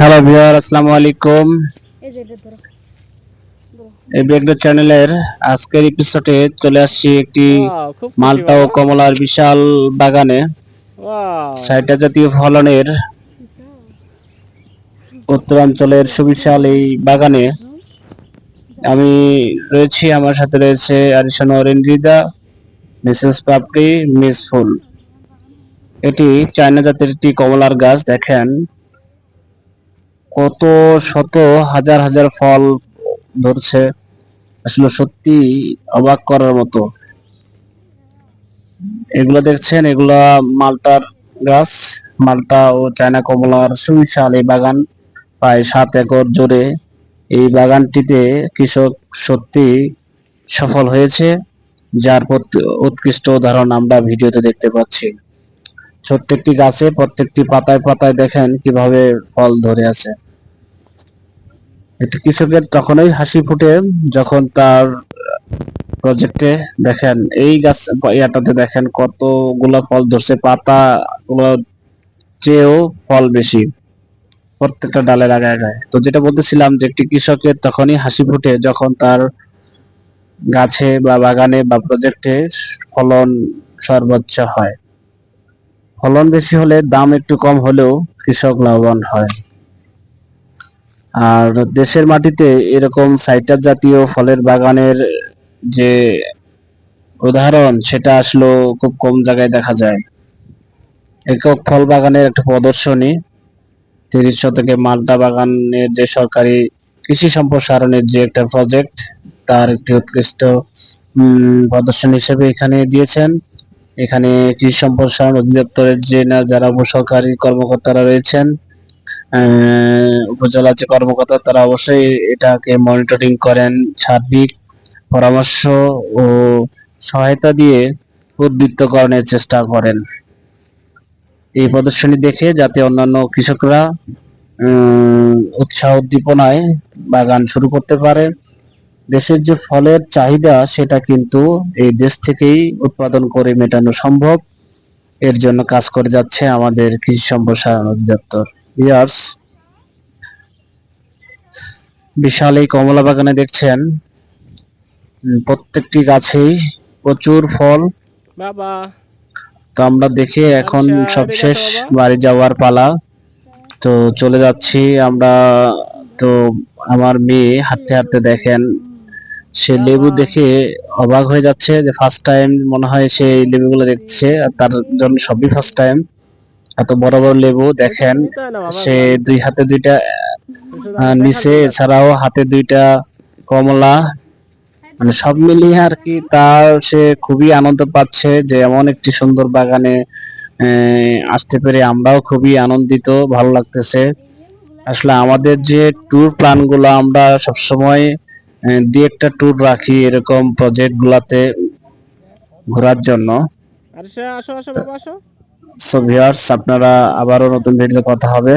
Hello viewer, আসসালামু আলাইকুম। এই যে এটা ধরো ধরো। এই ব্যাগডা চ্যানেলের আজকের এপিসোডে চলে আসছি একটি ওয়াও! খুব খুশি মালটা ও বাবা। কমলার বিশাল বাগানে। ওয়াও! সাইটা জাতীয় ফলনের উত্তরাঞ্চলের সুবিশাল এই বাগানে আমি রয়েছি। আমার সাথে রয়েছে আরিশান অরেন্দ্রিদা, মিসেস পাপড়ি, মিস ফুল। এটি চায়না জাতের একটি কমলার গাছ। দেখেন কত শত হাজার হাজার ফল ধরছে, আসলে সত্যি অবাক করার মতো। এগুলো দেখছেন, এগুলা মালটার গাছ। মালটা ও চায়না কমলার সুবিশাল এই বাগান, প্রায় 7 একর জুড়ে। এই বাগানটিতে কৃষক সত্যি সফল হয়েছে, যার উৎকৃষ্ট উদাহরণ আমরা ভিডিওতে দেখতে পাচ্ছি। প্রত্যেকটি গাছে, প্রত্যেকটি পাতায় পাতায় দেখেন কিভাবে ফল ধরে আছে। একটি কৃষকের তখনই হাসি ফুটে যখন তার প্রজেক্টে দেখেন এই গাছ ইয়াটাতে দেখেন কতগুলো ফল ধরছে, পাতা গুলো চেয়েও ফল বেশি প্রত্যেকটা ডালের আগায় আগায়। তো যেটা বলতেছিলাম যে একটি কৃষকের তখনই হাসি ফুটে যখন তার গাছে বা বাগানে বা প্রজেক্টে ফলন সর্বোচ্চ হয়। ফলন বেশি হলে দাম একটু কম হলেও কৃষক লাভবান হয়। আর দেশের মাটিতে এরকম সাইট্রাস জাতীয় ফলের বাগানের যে উদাহরণ, সেটা আসলে খুব কম জায়গায় দেখা যায়। একক ফল বাগানের একটা প্রদর্শনী, 30 শতকে মাল্টা বাগানের যে সরকারি কৃষি সম্প্রসারণের যে একটা প্রজেক্ট, তার একটি উৎকৃষ্ট প্রদর্শনী হিসেবে এখানে দিয়েছেন। এখানে কৃষি সম্প্রসারণ অধিদপ্তরের যে না যারা উপসহকারী কর্মকর্তারা রয়েছেন, উপজেলা যে কর্মকর্তা, তারা অবশ্যই এটাকে মনিটরিং করেন, সার্বিক পরামর্শ ও সহায়তা দিয়ে উদ্বৃত্তকরণের চেষ্টা করেন। এই প্রদর্শনী দেখে যাতে অন্যান্য কৃষকরা উৎসাহ উদ্দীপনায় বাগান শুরু করতে পারে। দেশের যে ফলের চাহিদা, সেটা কিন্তু এই দেশ থেকেই উৎপাদন করে মেটানো সম্ভব। এর জন্য কাজ করে যাচ্ছে আমাদের কৃষি সম্প্রসারণ অধিদপ্তর। ভিউয়ার্স, বিশাল এই কমলা বাগানে দেখছেন প্রত্যেকটি গাছেই প্রচুর ফল। বাবা! তো আমরা দেখে এখন আরিশা সব এদিকে শেষ, আসো বাবা। বাড়ি যাওয়ার পালা। তো চলে যাচ্ছি আমরা। তো আমার মেয়ে হাঁটতে হাঁটতে দেখেন সে লেবু বাবা! দেখে অবাক হয়ে যাচ্ছে, যে ফার্স্ট টাইম মনে হয় সে এই লেবুগুলো দেখছে, আর তার জন্য সবই ফার্স্ট টাইম। এত বড় বড় লেবু এসে দেখেন। তো নিতে হয় না বাবা সে এগুলো নিতে। 2 হাতে 2টা শুধু আমার দেখার নিচে, জন্য আসছি। এছাড়াও হাতে 2টা কমলা, মানে সব মিলিয়ে আর কি তার সে খুবই আনন্দ পাচ্ছে যে এমন একটি সুন্দর বাগানে আসতে পেরে। আমরাও খুবই আনন্দিত, ভালো লাগতেছে। আসলে আমাদের যে ট্যুর প্ল্যান গুলো আমরা সবসময় দুই একটা ট্যুর রাখি এরকম প্রজেক্ট গুলাতে ঘোরার জন্য। আরিশা আসো, আসো বাবা আসো। সো ভিউয়ার্স, আপনারা আবারও নতুন ভিডিওতে কথা হবে।